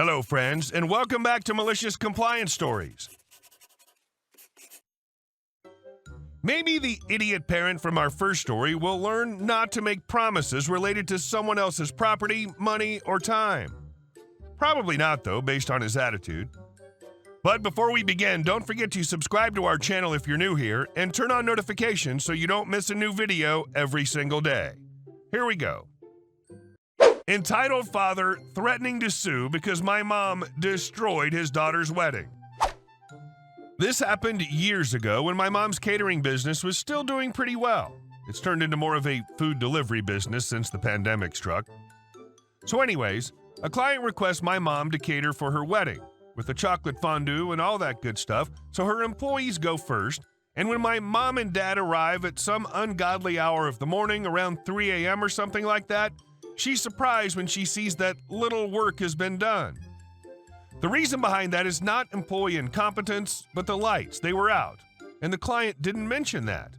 Hello, friends, and welcome back to Malicious Compliance Stories. Maybe the idiot parent from our first story will learn not to make promises related to someone else's property, money, or time. Probably not, though, based on his attitude. But before we begin, don't forget to subscribe to our channel if you're new here and turn on notifications so you don't miss a new video every single day. Here we go. Entitled father threatening to sue because my mom destroyed his daughter's wedding. This happened years ago when my mom's catering business was still doing pretty well. It's turned into more of a food delivery business since the pandemic struck. So anyways, a client requests my mom to cater for her wedding, with the chocolate fondue and all that good stuff, so her employees go first, and when my mom and dad arrive at some ungodly hour of the morning, around 3 a.m. or something like that, she's surprised when she sees that little work has been done. The reason behind that is not employee incompetence, but the lights. They were out, and the client didn't mention that.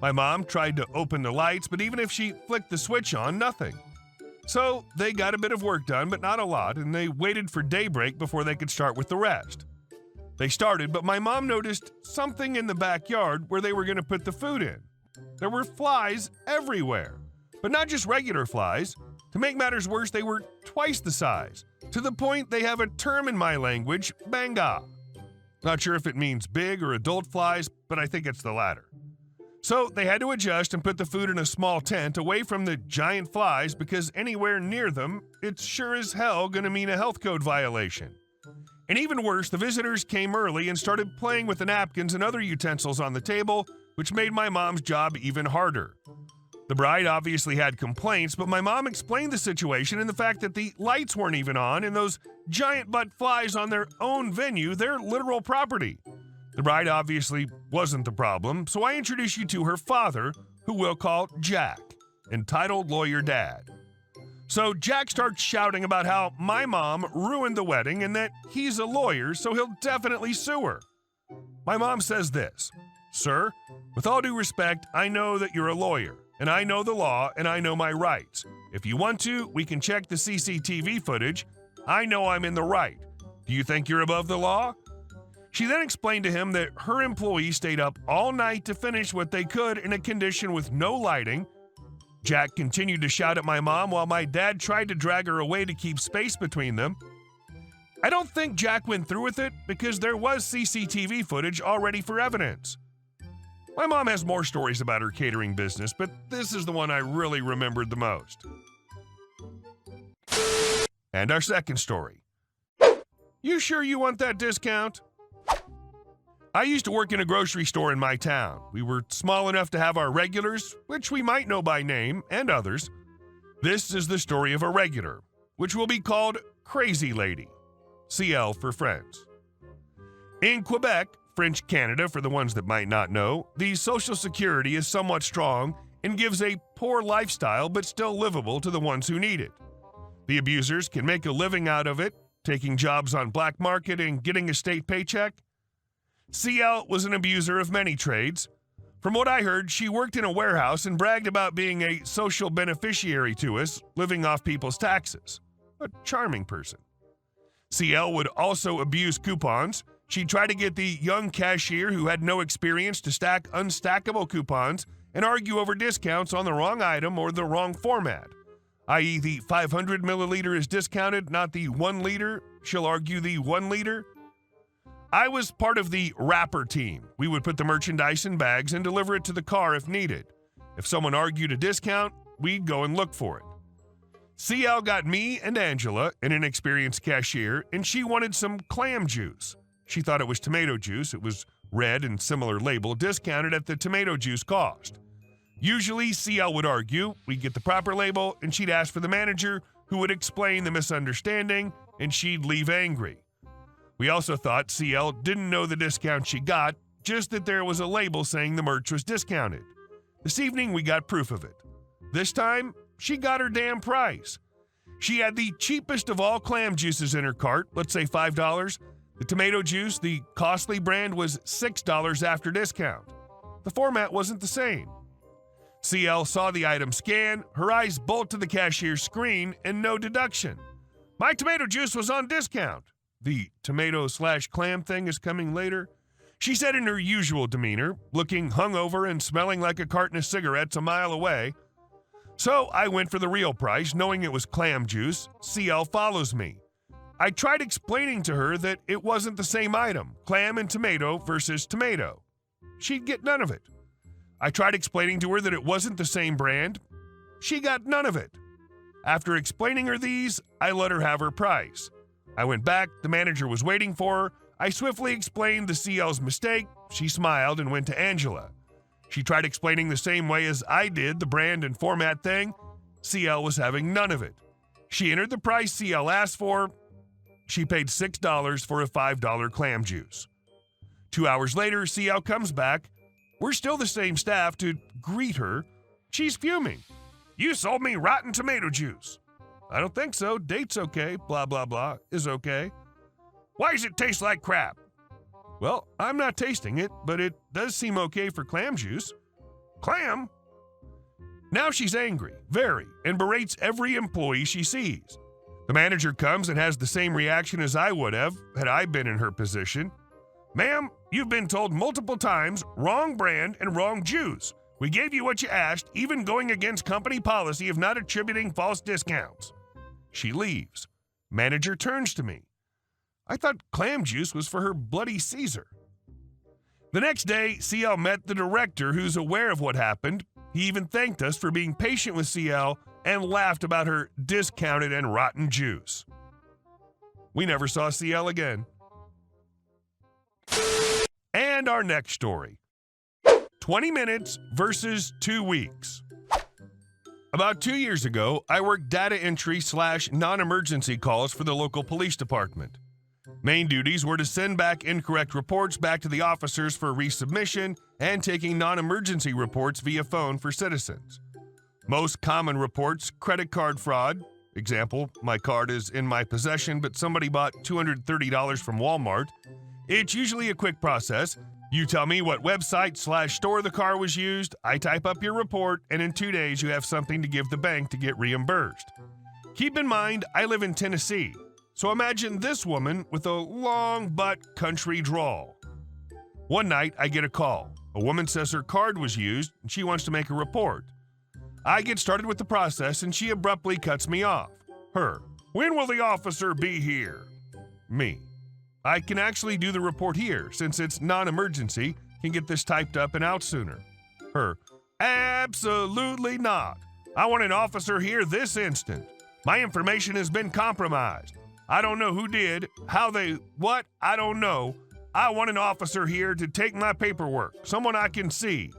My mom tried to open the lights, but even if she flicked the switch on, nothing. So they got a bit of work done, but not a lot, and they waited for daybreak before they could start with the rest. They started, but my mom noticed something in the backyard where they were going to put the food in. There were flies everywhere, but not just regular flies. To make matters worse, they were twice the size, to the point they have a term in my language, banga. Not sure if it means big or adult flies, but I think it's the latter. So they had to adjust and put the food in a small tent away from the giant flies because anywhere near them, it's sure as hell gonna mean a health code violation. And even worse, the visitors came early and started playing with the napkins and other utensils on the table, which made my mom's job even harder. The bride obviously had complaints, but my mom explained the situation and the fact that the lights weren't even on and those giant butt flies on their own venue, their literal property. The bride obviously wasn't the problem, so I introduce you to her father, who we'll call Jack, entitled lawyer dad. So Jack starts shouting about how my mom ruined the wedding and that he's a lawyer, so he'll definitely sue her. My mom says this, "Sir, with all due respect, I know that you're a lawyer. And I know the law, and I know my rights. If you want to, we can check the CCTV footage. I know I'm in the right. Do you think you're above the law?" She then explained to him that her employee stayed up all night to finish what they could in a condition with no lighting. Jack continued to shout at my mom while my dad tried to drag her away to keep space between them. I don't think Jack went through with it because there was CCTV footage already for evidence. My mom has more stories about her catering business, but this is the one I really remembered the most. And our second story. You sure you want that discount? I used to work in a grocery store in my town. We were small enough to have our regulars, which we might know by name, and others. This is the story of a regular, which will be called Crazy Lady, CL for friends. In Quebec, French Canada, for the ones that might not know, the Social Security is somewhat strong and gives a poor lifestyle but still livable to the ones who need it. The abusers can make a living out of it, taking jobs on black market and getting a state paycheck. CL was an abuser of many trades. From what I heard, she worked in a warehouse and bragged about being a social beneficiary to us, living off people's taxes. A charming person. CL would also abuse coupons. She'd try to get the young cashier who had no experience to stack unstackable coupons and argue over discounts on the wrong item or the wrong format, i.e. the 500 milliliter is discounted, not the 1 liter. She'll argue the 1 liter. I was part of the wrapper team. We would put the merchandise in bags and deliver it to the car if needed. If someone argued a discount, we'd go and look for it. CL got me and Angela, an inexperienced cashier, and she wanted some clam juice. She thought it was tomato juice. It was red and similar label, discounted at the tomato juice cost. Usually, CL would argue, we'd get the proper label, and she'd ask for the manager, who would explain the misunderstanding, and she'd leave angry. We also thought CL didn't know the discount she got, just that there was a label saying the merch was discounted. This evening, we got proof of it. This time, she got her damn price. She had the cheapest of all clam juices in her cart, let's say $5. The tomato juice, the costly brand, was $6 after discount. The format wasn't the same. CL saw the item scan, her eyes bolt to the cashier's screen, and no deduction. My tomato juice was on discount. The tomato/clam thing is coming later. She said in her usual demeanor, looking hungover and smelling like a carton of cigarettes a mile away. So I went for the real price, knowing it was clam juice. CL follows me. I tried explaining to her that it wasn't the same item, clam and tomato versus tomato. She'd get none of it. I tried explaining to her that it wasn't the same brand. She got none of it. After explaining her these, I let her have her price. I went back, the manager was waiting for her. I swiftly explained the CL's mistake. She smiled and went to Angela. She tried explaining the same way as I did the brand and format thing. CL was having none of it. She entered the price CL asked for. She paid $6 for a $5 clam juice. 2 hours later, CL comes back. We're still the same staff to greet her. She's fuming. You sold me rotten tomato juice. I don't think so. Date's okay. Blah, blah, blah is okay. Why does it taste like crap? Well, I'm not tasting it, but it does seem okay for clam juice. Clam? Now she's angry, very, and berates every employee she sees. The manager comes and has the same reaction as I would have had I been in her position. Ma'am, you've been told multiple times, wrong brand and wrong juice. We gave you what you asked, even going against company policy of not attributing false discounts. She leaves. Manager turns to me. I thought clam juice was for her bloody Caesar. The next day, CL met the director who's aware of what happened. He even thanked us for being patient with CL and laughed about her discounted and rotten juice. We never saw CL again. And our next story. 20 minutes versus 2 weeks. About 2 years ago, I worked data entry / non-emergency calls for the local police department. Main duties were to send back incorrect reports back to the officers for resubmission and taking non-emergency reports via phone for citizens. Most common reports, credit card fraud. Example, my card is in my possession, but somebody bought $230 from Walmart. It's usually a quick process. You tell me what website / store the car was used, I type up your report, and in 2 days you have something to give the bank to get reimbursed. Keep in mind, I live in Tennessee, so imagine this woman with a long butt country drawl. One night, I get a call. A woman says her card was used, and she wants to make a report. I get started with the process, and she abruptly cuts me off. Her, when will the officer be here? Me, I can actually do the report here, since it's non-emergency, can get this typed up and out sooner. Her, absolutely not. I want an officer here this instant. My information has been compromised. I don't know who did, what, I don't know. I want an officer here to take my paperwork, someone I can see.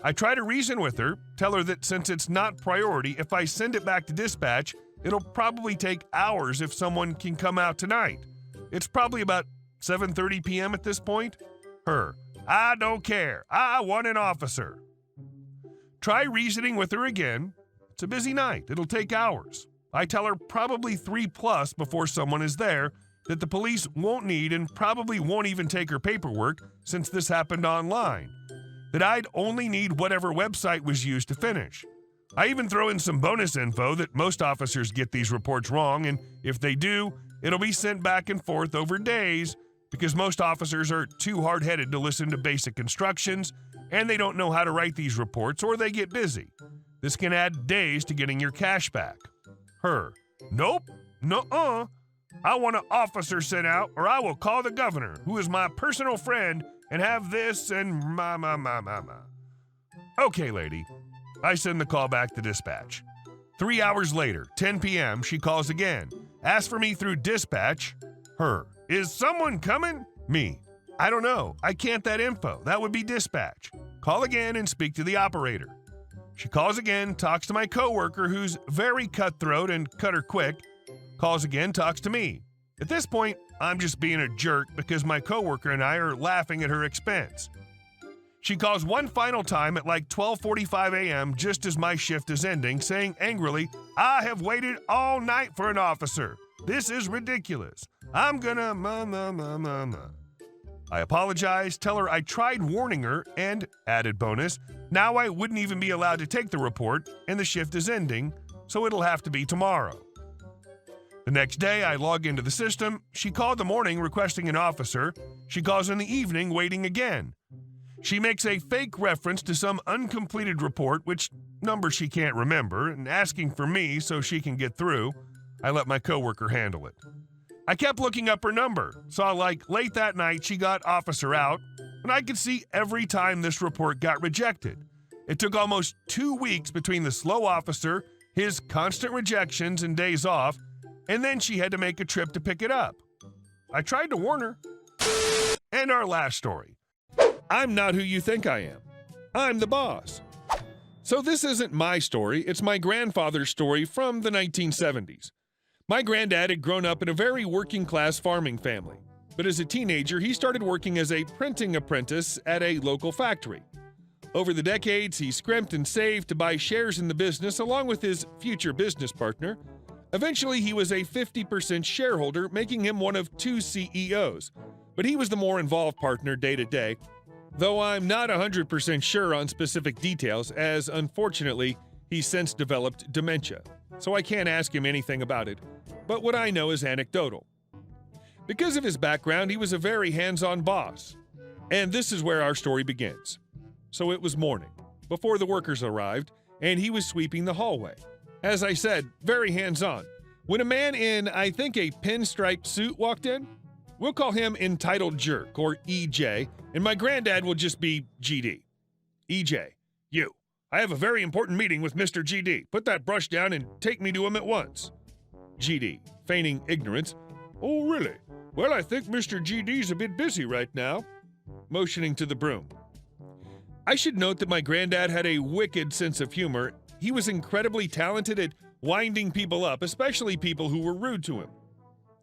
I try to reason with her, tell her that since it's not priority, if I send it back to dispatch, it'll probably take hours if someone can come out tonight. It's probably about 7:30 p.m. at this point. Her, I don't care. I want an officer. Try reasoning with her again. It's a busy night. It'll take hours. I tell her probably 3+ before someone is there, that the police won't need and probably won't even take her paperwork since this happened online, that I'd only need whatever website was used to finish. I even throw in some bonus info that most officers get these reports wrong, and if they do, it'll be sent back and forth over days because most officers are too hard-headed to listen to basic instructions, and they don't know how to write these reports or they get busy. This can add days to getting your cash back. Her, nope, nuh-uh. I want an officer sent out or I will call the governor, who is my personal friend, and have this and ma. Okay, lady. I send the call back to dispatch. 3 hours later, 10 p.m., she calls again. Asks for me through dispatch. Her, is someone coming? Me, I don't know. I can't that info. That would be dispatch. Call again and speak to the operator. She calls again, talks to my coworker, who's very cutthroat and cut her quick. Calls again, talks to me. At this point, I'm just being a jerk because my coworker and I are laughing at her expense. She calls one final time at like 12:45 a.m. just as my shift is ending, saying angrily, I have waited all night for an officer. This is ridiculous. I'm gonna I apologize, tell her I tried warning her, and, added bonus, now I wouldn't even be allowed to take the report, and the shift is ending, so it'll have to be tomorrow. The next day, I log into the system. She called in the morning requesting an officer. She calls in the evening waiting again. She makes a fake reference to some uncompleted report, which number she can't remember, and asking for me so she can get through. I let my coworker handle it. I kept looking up her number. Saw late that night she got officer out, and I could see every time this report got rejected. It took almost 2 weeks between the slow officer, his constant rejections and days off, and then she had to make a trip to pick it up. I tried to warn her. And our last story. I'm not who you think I am. I'm the boss. So this isn't my story, it's my grandfather's story from the 1970s. My granddad had grown up in a very working-class farming family, but as a teenager, he started working as a printing apprentice at a local factory. Over the decades, he scrimped and saved to buy shares in the business along with his future business partner. Eventually, he was a 50% shareholder, making him one of 2 CEOs, but he was the more involved partner day to day, though I'm not 100% sure on specific details, as unfortunately, he's since developed dementia, so I can't ask him anything about it, but what I know is anecdotal. Because of his background, he was a very hands-on boss, and this is where our story begins. So it was morning, before the workers arrived, and he was sweeping the hallway. As I said, very hands-on. When a man in, I think, a pinstriped suit walked in, we'll call him Entitled Jerk, or EJ, and my granddad will just be GD. EJ, you. I have a very important meeting with Mr. GD. Put that brush down and take me to him at once. GD, feigning ignorance. Oh, really? Well, I think Mr. GD's a bit busy right now. Motioning to the broom. I should note that my granddad had a wicked sense of humor. He was incredibly talented at winding people up, especially people who were rude to him.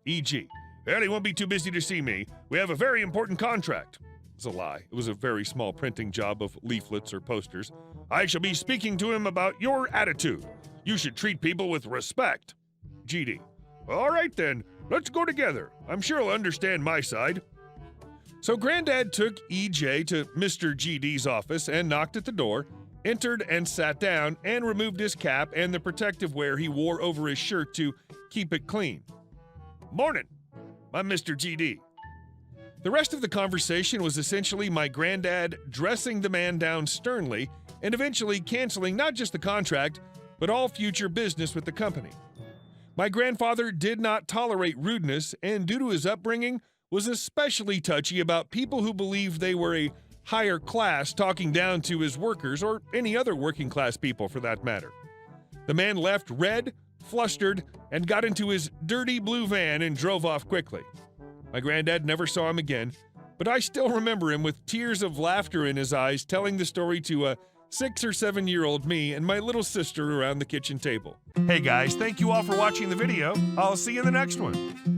E.g., well, he won't be too busy to see me. We have a very important contract. It's a lie. It was a very small printing job of leaflets or posters. I shall be speaking to him about your attitude. You should treat people with respect. GD. All right then, let's go together. I'm sure he'll understand my side. So Granddad took EJ to Mr. GD's office and knocked at the door, entered and sat down, and removed his cap and the protective wear he wore over his shirt to keep it clean. Morning, I'm Mr. GD. The rest of the conversation was essentially my granddad dressing the man down sternly and eventually canceling not just the contract, but all future business with the company. My grandfather did not tolerate rudeness, and due to his upbringing, was especially touchy about people who believed they were a higher class talking down to his workers or any other working class people for that matter. The man left red, flustered, and got into his dirty blue van and drove off quickly. My granddad never saw him again, but I still remember him with tears of laughter in his eyes telling the story to a 6 or 7-year-old me and my little sister around the kitchen table. Hey guys, thank you all for watching the video. I'll see you in the next one.